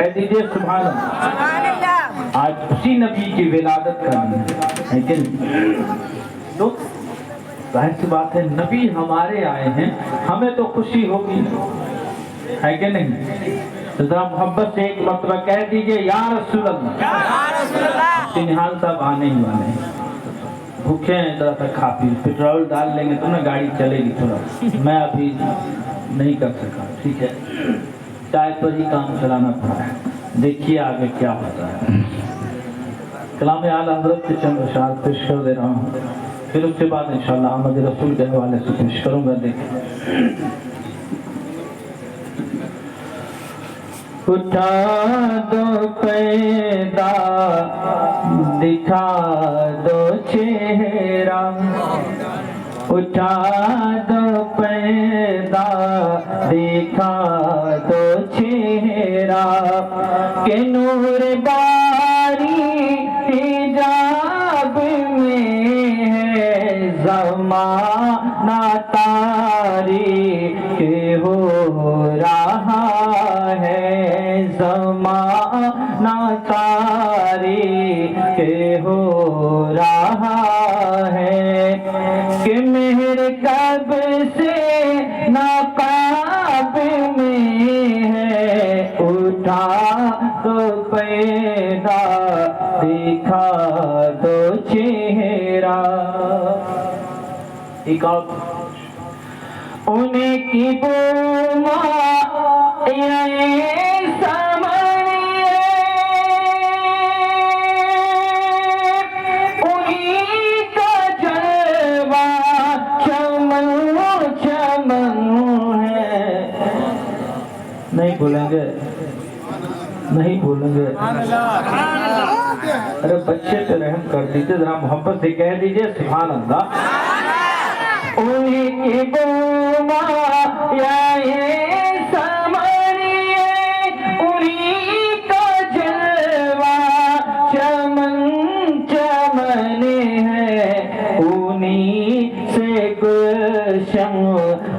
کہہ دیجئے سبحان اللہ۔ آج اسی نبی کی ولادت کا دن ہے کہ تو ظاہر سی بات ہے نبی ہمارے آئے ہیں، ہمیں تو خوشی ہوگی ہے کہ نہیں؟ ذرا محبت سے ایک مرتبہ کہہ دیجئے یا رسول اللہ۔ نحال صاحب آنے ہی والے ہیں، بھوکے ہیں، ذرا سا کھا پی پیٹرول ڈال لیں گے تو نا گاڑی چلے گی تھوڑا، میں ابھی نہیں کر سکا، ٹھیک ہے، چائے پر ہی کام چلانا پڑا ہے، دیکھیے آگے کیا ہوتا ہے۔ کلام اعلیٰ حضرت کے چند اشعار پیش کر دے رہا ہوں، پھر اس کے بعد انشاءاللہ احمد رسول کے حوالے سے پیش کروں گا۔ دیکھیں اٹھا دو پیدا دکھا دو چہرہ، اٹھا دو پیدا دکھا دو چہرہ، کہ نور باری حجاب میں ہے زمانہ تاریک ہو رہا ہے، زمانہ تاریک ہو رہا ہے، کہ مہر کب سے نقاب میں ہے، اٹھا دو پیدا دکھا دو چہرہ۔ ایک اور انہیں کی بوما نہیں بولیں گے، نہیں بولیں گے، ارے بچے پہ رحم کر دیجئے، ذرا محبت سے کہہ دیجئے سبحان اللہ۔ انہیں کی بوما سامریے، انہیں کا جلوہ چمن چمن ہے، انہیں سے گلشن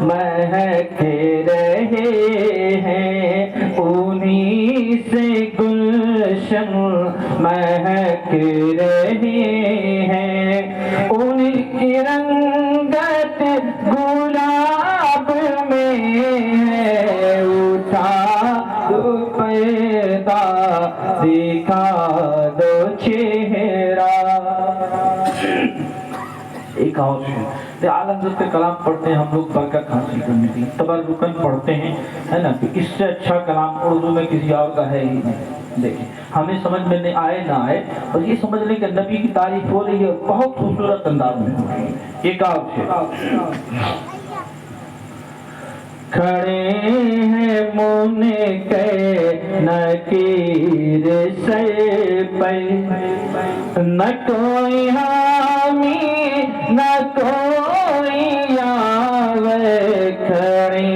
مہک رہے ہیں، انہیں سے گلشن مہک رہے ہیں، ان کی رنگت گلاب میں ہے، اٹھا دو پیدا دکھا دو چہرہ۔ ایک اور اعلیٰ حضرت کے کلام پڑھتے ہیں ہم لوگ برکت حاصل کرنے کی، تبرکاً پڑھتے ہیں، ہے نا، کہ اس سے اچھا کلام اردو میں کسی اور کا ہے ہی نہیں۔ دیکھیں ہمیں سمجھ میں نہیں آئے نہ آئے، اور یہ سمجھ لیں کہ نبی کی تعریف ہو رہی ہے بہت خوبصورت انداز میں ہو رہی ہے۔ ایک اور کھڑے ہیں منکر نکیر سے پہ، نہ کوئی حامی نہ کوئی آوے، کھڑے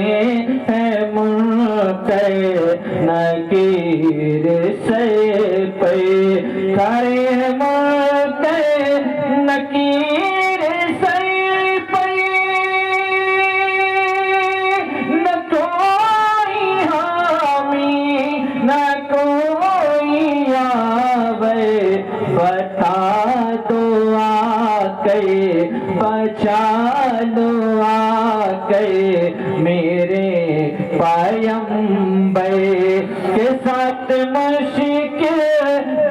ہیں منکر نکیر سے پہ، کھڑے ہیں منکر نکیر سے پہ، نہ کوئی حامی نہ کوئی آوے، بتا دو آ کے بچا لو آ کے میرے پیمبر کے ساتھ، مشکل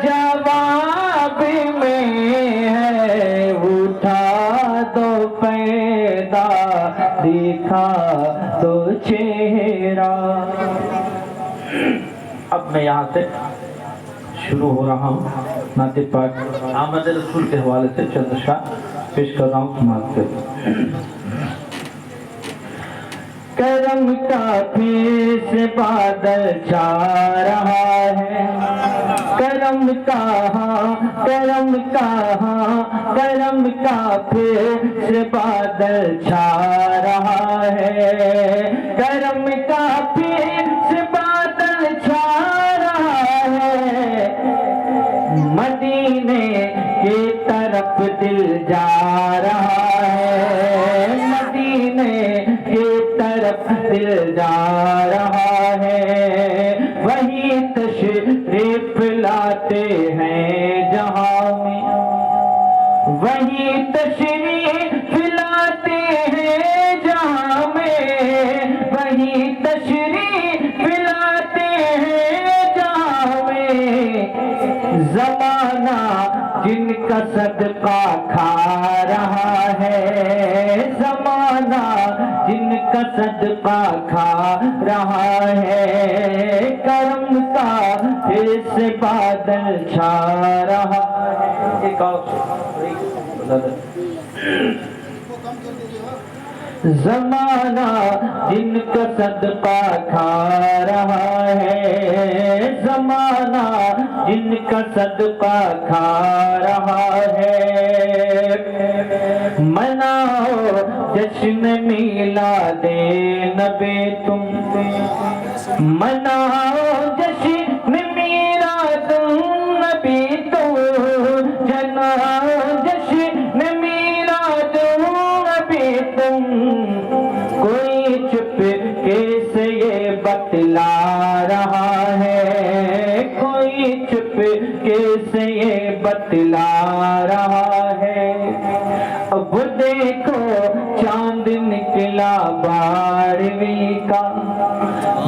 جواب میں ہے، اٹھا دو پیدا دکھا دو چہرہ۔ اب میں یہاں سے شروع ہو رہا ہوں، نعت پاک احمد رسول کے حوالے سے چند اشعار پیش کر رہا ہوں، سماعت کریں۔ کرم کا پھر سے بادل چھا رہا ہے، کرم کہاں کرم کہاں کرم کا پھر سے بادل چھا رہا ہے، کرم کا پھر سے بادل چھا رہا ہے، مدینے کی طرف دل جا رہا ہے، مدینے کی طرف دل جا رہا ہے، وہی تشریف تشریف لاتے ہیں جہاں میں، وہی تشریف لاتے ہیں جہاں میں، وہی تشریف لاتے ہیں جہاں میں، زمانہ جن کا صدقہ کھا رہا ہے، زمانہ جن کا صدقہ کھا رہا ہے، کرم کا پھر سے بادل چھا رہا ہے۔ ایک اور زمانہ جن کا صدقہ کھا رہا ہے، زمانہ جن کا صدقہ کھا رہا ہے، مناؤ جشن میلاد نبی تم، مناؤ جشن میلاد نبی تم، جناؤ جشن میلاد نبی تم، کوئی چپ کیسے یہ بتلا رہا ہے، کوئی چپ کیسے یہ بتلا رہا ہے، اب دیکھو چاند نکلا 12ویں کا،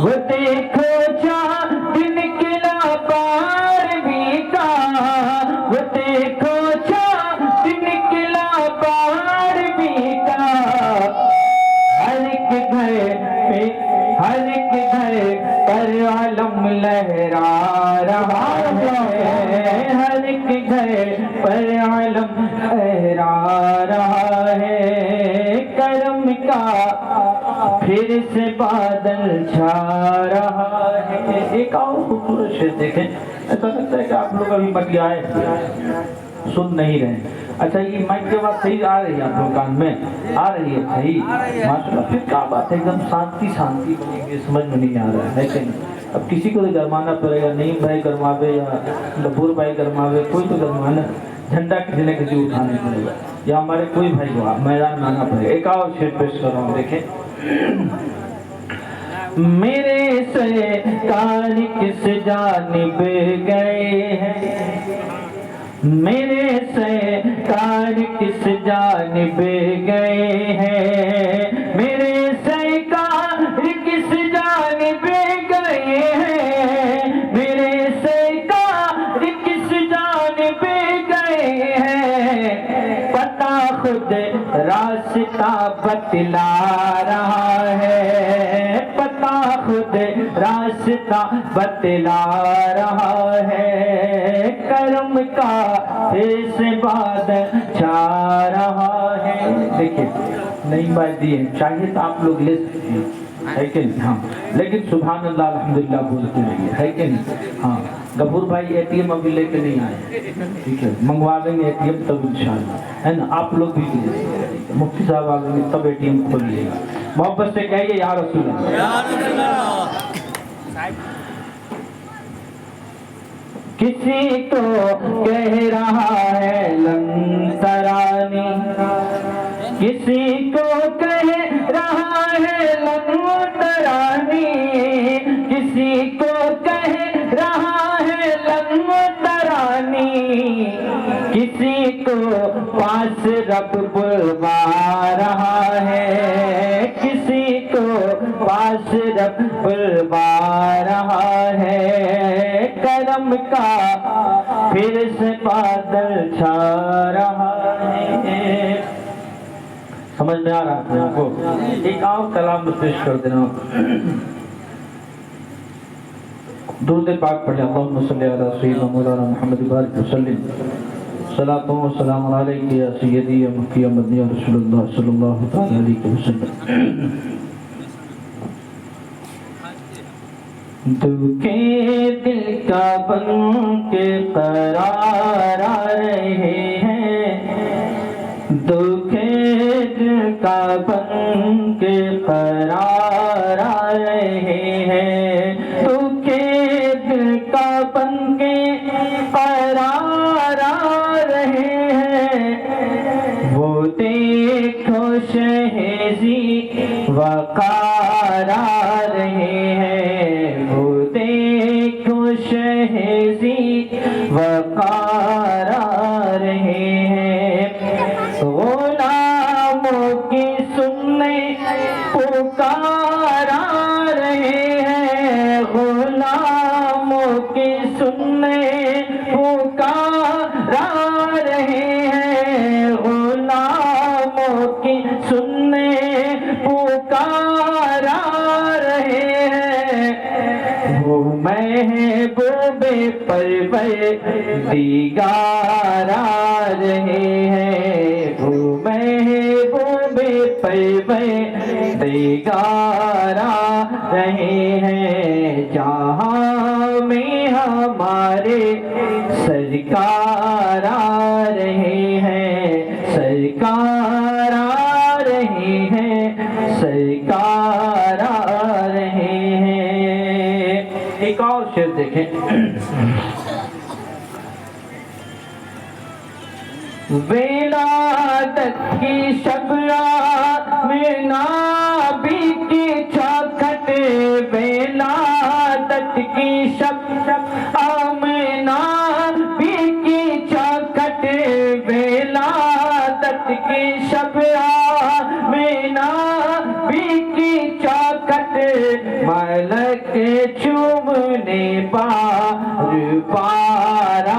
وہ دیکھو چاند نکلا 12ویں کا، وہ دیکھو چاند نکلا 12ویں کا، ہر ایک گھر پر علم لہرا رہا ہے، ہر ایک گھر پر علم لہرا رہا ہے، کرم کا پھر سے بادل چھا رہا ہے۔ ایک اور خوبصورت شعر دیکھیں، ایسا لگتا ہے کہ آپ لوگ ابھی مت آئے سن نہیں رہے۔ اچھا یہ مائک کے بعد صحیح آ رہی ہے آپ لوگ کان میں؟ آ رہی ہے صحیح ماشاءاللہ، پھر کیا بات ہے، ایک دم شانتی شانتی بنی ہوئی، سمجھ میں نہیں آ رہا ہے کہ اب کسی کو تو گرمانا پڑے گا، نعیم بھائی گرماوے یا لبور بھائی گرماوے، کوئی تو گرمانا، جھنڈا کسی نہ کسی اٹھانے پڑے گا، یا ہمارے کوئی بھائی کو میدان میں آنا پڑے گا۔ ایک اور شعر پیش کر رہا ہوں دیکھیں، میرے سرکار کس جانب گئے ہیں، میرے سرکار کس جانب گئے ہیں، میرے سرکار کس جانب گئے ہیں، میرے سرکار کس جانب گئے ہیں، پتہ خود راستہ بتلا رہا ہے، پتہ خود راستہ بتلا رہا ہے، کرم کا پھر سے بادل چھا رہا ہے۔ دیکھیں نئی بات دی ہے، چاہیے تو آپ لوگ لے سکتے ہیں، ہے کہ نہیں؟ ہاں لیکن سبحان اللہ الحمدللہ بولتے رہیے، ہے کہ نہیں؟ ہاں غفور بھائی اے ٹی ایم ابھی لے کے نہیں آئے، ٹھیک ہے، منگوا دیں گے اے ٹی ایم تب انشاءاللہ، ہے نا؟ آپ لوگ بھی لے سکتے ہیں، مفتی صاحب آ گئے تب اے ٹی ایم کھولیے گا، محبت سے کہیے یا رسول اللہ۔ کسی کو کہہ رہا ہے لن ترانی، کسی کو کہہ رہا ہے لن ترانی، کسی کو کہہ رہا ہے لن ترانی، کسی کو پاس رب بلوا رہا ہے، کسی کو پاس رب بلوا رہا ہے، کرم کا پھر سے بادل چھا رہا ہے۔ سمجھ میں آ رہا ہے آپ کو؟ ایک اور کلام پیش کر دینا، درود پاک پڑھیں، اللہم صلی علی سیدنا مولانا محمد بارک وسلم، صلاۃ و سلام علیک یا سیدی یا مکی یا مدنی یا رسول اللہ صلی اللہ علیہ وسلم۔ دکھے دل کا بن کے قرار آ رہے ہیں، دکھے دل کا بن کے قرار آ رہے ہیں، دکھے دل کا بن کے قرار آ رہے ہیں، وہ دیکھو شہزی وقار آ رہے ہیں، وہ دیکھو شہزی محضی وقار آ رہے ہیں، غلاموں کی سننے پکار آ رہے ہیں، غلاموں کی سننے پکار آ رہے ہیں، غلاموں کی سننے پکار آ رہے ہیں، وہ محبوب پروردگار آ رہے ہیں، وہ محبوب پروردگار آ رہے ہیں، جہاں میں ہمارے سرکار آ رہے ہیں، سرکار آ رہے ہیں، سرکار آ رہے ہیں۔ ایک اور شعر دیکھیں، ولادت کی شب میں نبی کی چاکھٹ، ولادت کی شب میں نبی کی چاکھٹ، ولادت کی شب میں نبی کی چاکھٹ، ملک چومنے بار بار آ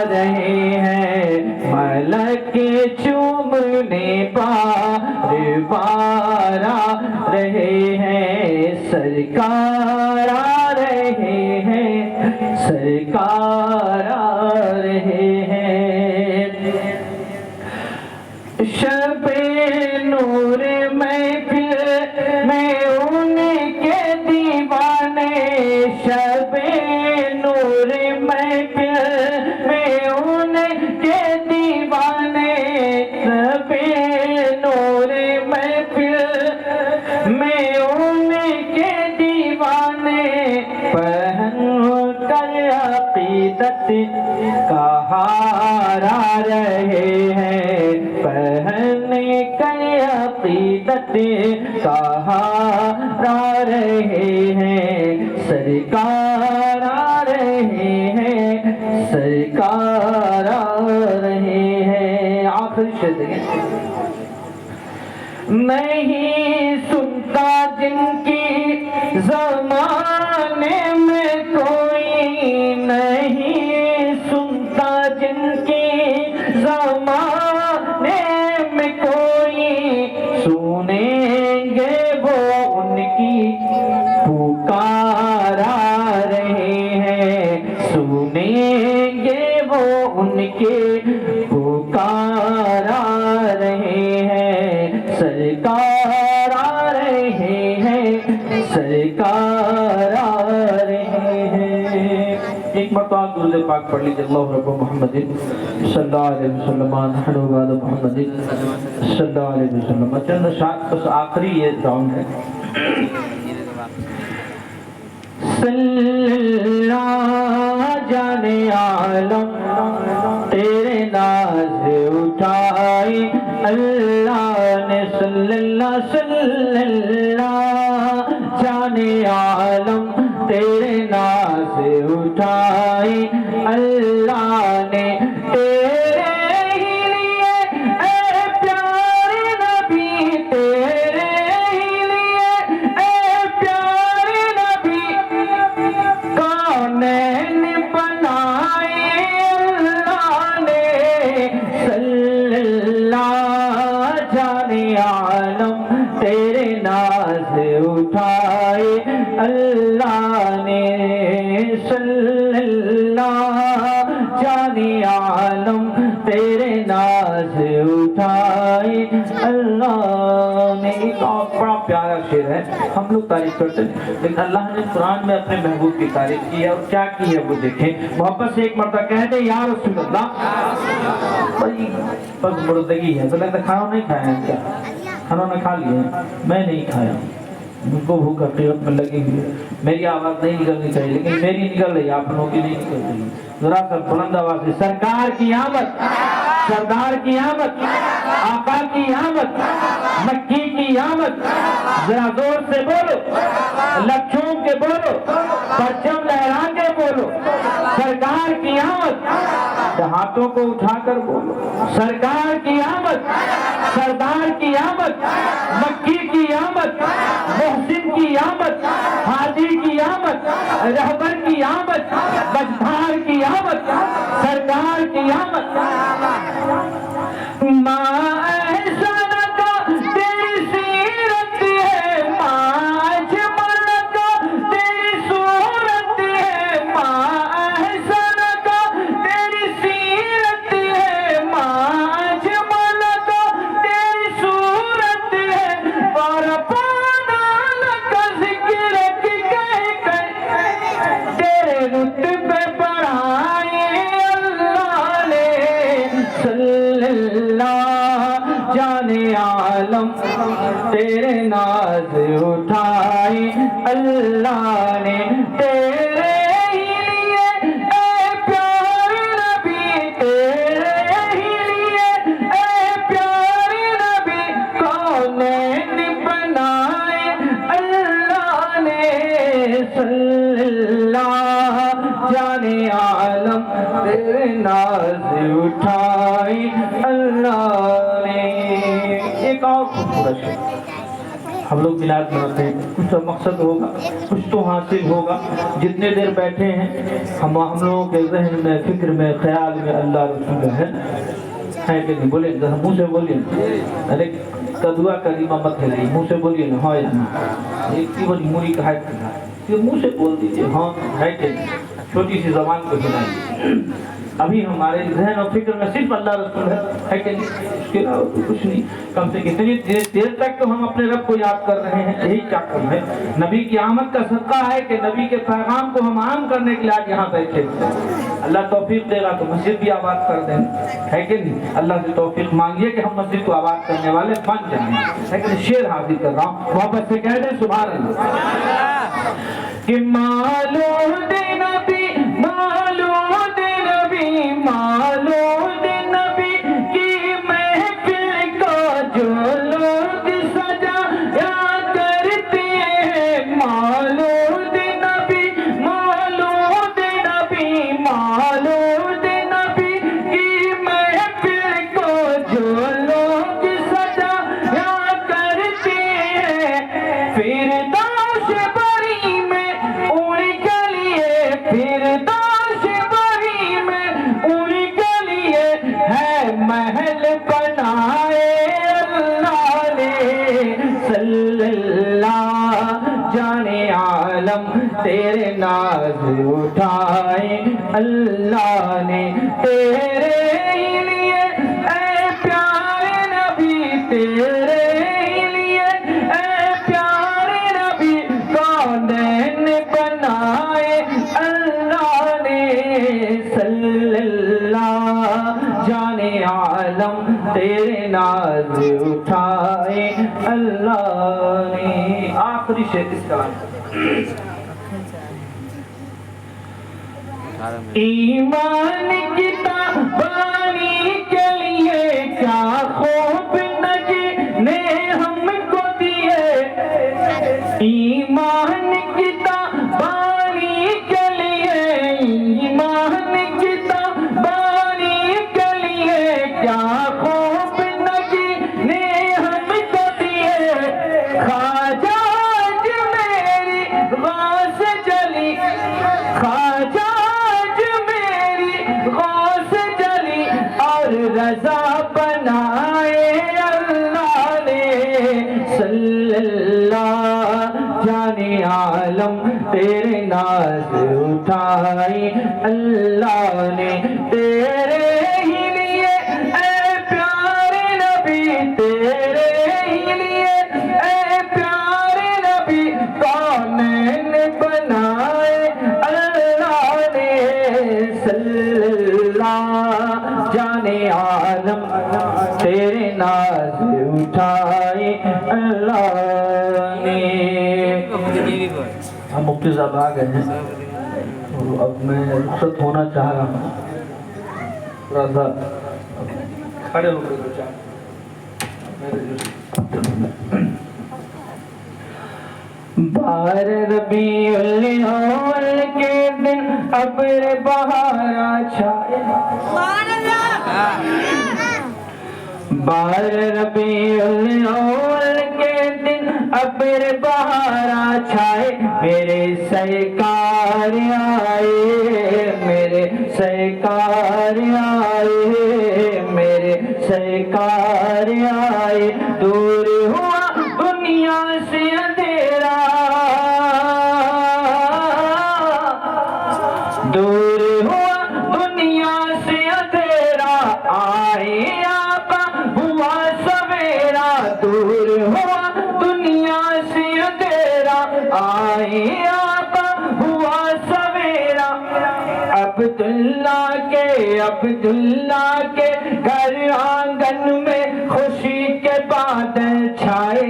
رہے ہیں، ملک چومنے بار بار آ رہے ہیں، سرکار آ رہے ہیں، سرکار آ رہے ہیں۔ شب نور محفل میں ان کے دیوانے، شب نور محفل میں ان کے دیوانے، شب نور محفل میں ان کے دیوانے، پہن کر عقیدت کا ہار آ رہے ہیں، پہن کر عقیدت کا ہار آ رہے ہیں، سرکار آ رہے ہیں، سرکار آ رہے ہیں۔ آخری شعر دیکھیں، نہیں سنتا جن کی زمانے میں کوئی، نہیں سنتا جن کی زمانے میں کوئی، سنیں گے وہ ان کی پکار آ رہے ہیں، سنیں گے وہ ان کے پکار آ رہے ہیں، سرکار آ رہے ہیں، سرکار آ رہے ہیں۔ ایک مرتبہ درود پاک پڑھ لیجیے، اللہ رب محمد صلی اللہ علیہ وسلم، نحن بعد محمد صلی اللہ علیہ وسلم۔ چند اشعار، بس آخری یہ راؤنڈ ہے۔ صلی اللہ جانے عالم تیرے ناز اٹھائی اللہ نے، صلی اللہ جانے عالم تیرے ناز اٹھائی اللہ نے، تیرے ہی لیے اے پیارے نبی، تیرے ہی لیے اے پیارے نبی، کونین بنائے اللہ نے، صلی اللہ جانے عالم تیرے ناز اٹھائے اللہ نے، صلی اللہ جانے عالم تیرے ناز اٹھائے اللہ نے۔ ایک اور بڑا پیارا شعر ہے، ہم لوگ تعریف کرتے ہیں لیکن اللہ نے قرآن میں اپنے محبوب کی تعریف کی ہے، اور کیا کی ہے وہ دیکھیں۔ محبت سے ایک مرتبہ کہہ دے یا رسول اللہ، بس مردگی ہے تو لگتا کھانا نہیں کھایا ہے کیا؟ کھانا نے کھا لیا، میں نہیں کھایا، ان کو بھوک قیامت میں لگی ہوئی ہے، میری آواز نہیں نکلنی چاہیے لیکن میری نکل رہی ہے، آپ لوگوں کی نہیں نکل رہی۔ ذرا سا بلند آواز سے سرکار کی آمد، سردار کی آمد، آقا کی آمد، مکی کی آمد، ذرا زور سے بولو، لب چوم کے بولو، پرچم لہرا کے بولو، سرکار کی آمد، ہاتھوں کو اٹھا کر بولو، سرکار کی آمد، سردار کی آمد، مکی کی آمد، محسن کی آمد، حاجی کی آمد، رہبر کی آمد، بجدھار کی آمد، سرکار کی آمد۔ ماں احسن کا تیری سیرت ہے، ماں اجمل کا تیری صورت ہے، ماں احسن کا تیری سیرت ہے، ماں اجمل کا تیری صورت ہے، اور پانال کا ذکر کی کہہ کر تیرے رتبے بڑھائے اللہ نے، صلی اللہ جانے عالم تیرے ناز اٹھائے اللہ نے، تیرے ہی لیے اے پیارے نبی، تیرے ہی لیے اے پیارے نبی، کونین بنائے اللہ نے، صلی اللہ جانے عالم تیرے ناز اٹھائے اللہ نے۔ ایک اور خوبصورت ہے، ہم لوگ میلاد مناتے ہیں، کچھ تو مقصد ہوگا، کچھ تو حاصل ہوگا۔ جتنے دیر بیٹھے ہیں ہم لوگوں کے ذہن میں، فکر میں، خیال میں اللہ رسول ہے کہ نہیں؟ بولیں ذرا منہ سے بولیے، ارے کدوا کریمہ مت ہے، منہ سے بولیے نا، ہاں یا نہ، ایک کی بڑی موری کا ہے، منہ سے بول دیجیے ہاں ہے کہ نہیں، چھوٹی سی زبان کو ہلائیں۔ ابھی ہمارے ذہن اور فکر میں صرف اللہ رسول ہے کہ نہیں، اس کے علاوہ کچھ نہیں۔ کم سے کتنی دیر تک تو ہم اپنے رب کو یاد کر رہے ہیں، یہی کیا کم ہے۔ نبی کی آمد کا صدقہ ہے کہ نبی کے پیغام کو ہم عام کرنے کے لیے آج یہاں بیٹھے ہیں۔ اللہ توفیق دے گا تو مسجد بھی آباد کر دیں، ہے کہ نہیں؟ اللہ سے توفیق مانگیے کہ ہم مسجد کو آباد کرنے والے بن جائیں، ہے کہ نہیں؟ شعر حاضر کر رہا ہوں، محبت سے کہہ دیں سبحان اللہ۔ کہ مالود نبی، مالود نبی، مالود نبی کی محفل کو جو لوگ سجایا کرتے ہیں، مالود نبی، مالود نبی، مالود نبی کی محفل کو جو لوگ سجایا کرتے ہیں، فردوس بری میں اڑ کے لیے، فردوس بری میں اڑ کے لیے ہے محل بنائے اللہ نے، صلی اللہ جانے عالم تیرے ناز اٹھائے اللہ نے، تیرے ہی لیے اے پیارے نبی، تیرے ہی لیے اے پیارے نبی، کونین بنائے اللہ نے، صلی اللہ جانے عالم تیرے ناز اٹھائے اللہ نے۔ آخری شعر اس کلام کا، ایمان کی تابانی کے لیے کیا خوب نجی نے ہم کو دیے، ایمان کی تابانی کے لیے، ایمان کی تابانی کے لیے کیا خوب نجی نے ہم کو دیے، خواجہ آج میری غوث جلی، خواجہ آج میری غوث جلی، اور رضا بنائے اللہ نے، صلی اللہ جانے عالم تیرے ناز اٹھائے اللہ نے، تیرے ہی لیے اے پیارے نبی، تیرے ہی لیے اے پیارے نبی، کونین بنائے اللہ نے، صلی اللہ جانے عالم تیرے ناز اٹھائے اللہ نے۔ ہم مفتی صاحب آ گئے ہیں، اب میں رخصت ہونا چاہ رہا ہوں، تھوڑا سا کھڑے ہو کر بار ربیع الاول کے دن ابر بہارا چھائے، بار ربیع الاول کے دن ابر بہارا چھائے، میرے سرکار آئے، میرے سرکار آئے، میرے سرکار آئے، دور ہوا دنیا سے اندھیرا، دور ہوا دنیا سے اندھیرا، آئے آقا ہوا سویرا، دور ہوا دنیا سے اندھیرا، آئے آقا ہوا سویرا، عبداللہ کے گھر آنگن میں خوشی کے بادل چھائے،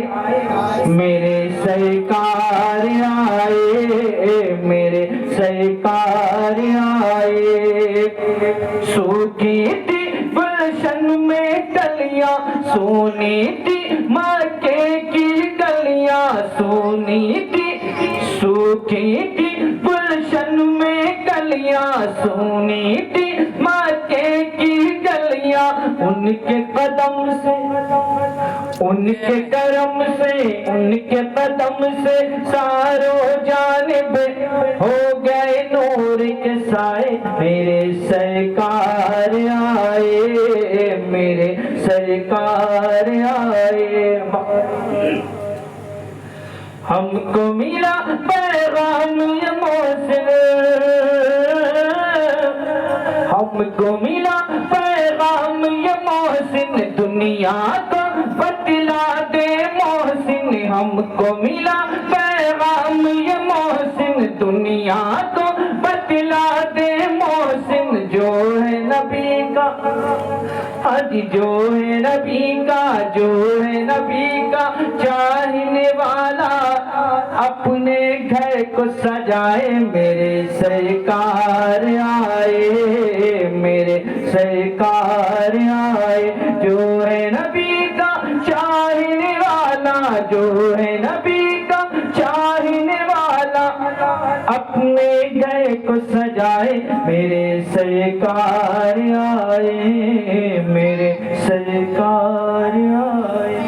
میرے سرکار آئے، میرے سرکار آئے، سوکھی تھی گلشن میں کلیاں، سونی تھی مکے کی گلیاں، سونی تھی سوکھی تھی گلشن میں کلیاں، سونی تھی مکے کی گلیاں، ان کے قدم سے، ان کے کرم سے، ان کے قدم سے ساروں جانب ہو گئے نور کے سائے، میرے سرکار آئے، میرے سرکار آئے، ہم کو ملا پیغام یہ محسن، ہم کو ملا پیغام یہ محسن، دنیا کو بتلا دے محسن، ہم کو ملا پیغام یہ محسن، دنیا کو بتلا دے محسن، جو ہے نبی کا، آج جو ہے نبی کا، جو ہے نبی کا چاہنے والا، اپنے گھر کو سجائے، میرے سرکار آئے، میرے سرکار آئے، جو ہے نبی کا چاہنے والا، جو ہے نبی کا چاہنے والا، اپنے گھر کو سجائے، میرے سرکار آئے، میرے سرکار آئے۔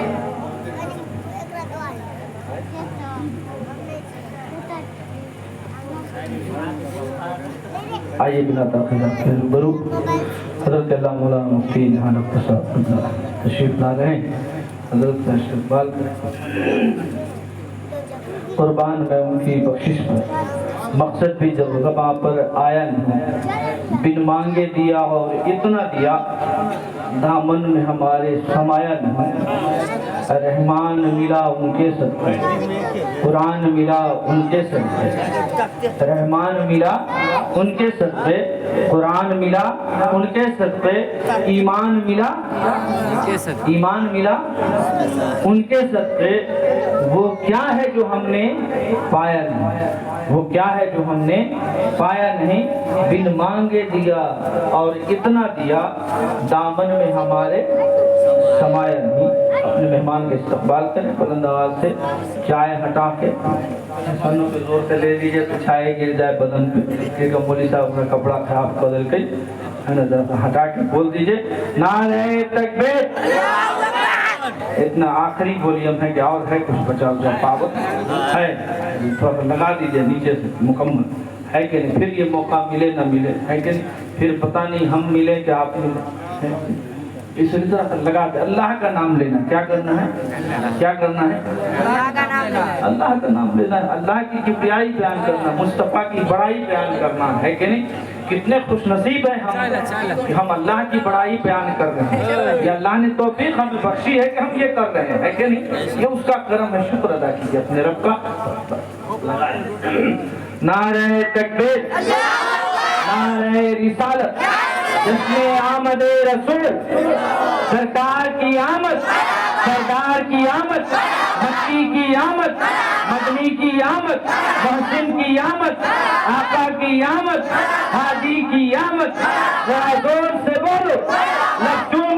آئیے بنا تاخیر برو حضرت اللہ مولانا مفتی جہان اختر صاحب تشریف لا رہے ہیں، حضرت کا استقبال قربان میں ان کی بخشش پر، مقصد بھی جب وہاں پر آیا نہیں، بن مانگے دیا اور اتنا دیا، دامن میں ہمارے سمایا نہیں، رحمان ملا ان کے صدقے، قرآن ملا ان کے صدقے، رحمان ملا ان کے صدقے، قرآن ملا ان کے صدقے، ایمان ملا، ایمان ملا ان کے صدقے، وہ کیا ہے جو ہم نے پایا نہیں، وہ کیا ہے جو ہم نے پایا نہیں، بن مانگے دیا اور اتنا دیا، دامن میں ہمارے سمایا نہیں۔ اپنے مہمان کے استقبال کریں بلند آواز سے، چائے ہٹا کے سنوں پہ زور سے لے لیجئے تو چائے گر جائے بدن پہ، کیونکہ مولی صاحب اپنا کپڑا خراب بدل کے ہٹا کے بول دیجئے نعرہ تکبیر، اتنا آخری وولیم ہے کہ اور ہے کچھ بچا جو پاور ہے، تھوڑا لگا دیجئے نیچے سے مکمل ہے کہ نہیں، پھر یہ موقع ملے نہ ملے ہے کہ نہیں، پھر پتہ نہیں ہم ملے کہ آپ ملے، اس طرح لگا دے، اللہ کا نام لینا، کیا کرنا ہے، کیا کرنا ہے، اللہ کا نام لینا ہے، اللہ کی کبریائی بیان کرنا، مصطفیٰ کی بڑائی بیان کرنا ہے کہ نہیں، کتنے خوش نصیب ہیں ہم کہ ہم اللہ کی بڑائی بیان کر رہے ہیں، یہ اللہ نے توفیق ہمیں بخشی ہے کہ ہم یہ کر رہے ہیں کہ نہیں، یہ اس کا کرم ہے، شکر ادا کیجئے اپنے رب کا۔ نعرہ تکبیر، نعرہ رسالت، جشن آمد رسول، سرکار کی آمد، سردار کی آمد، مکی کی آمد، مدنی کی آمد، محسن کی آمد، آقا کی آمد، حاجی کی آمد، ذرا زور سے بولو، لفظوں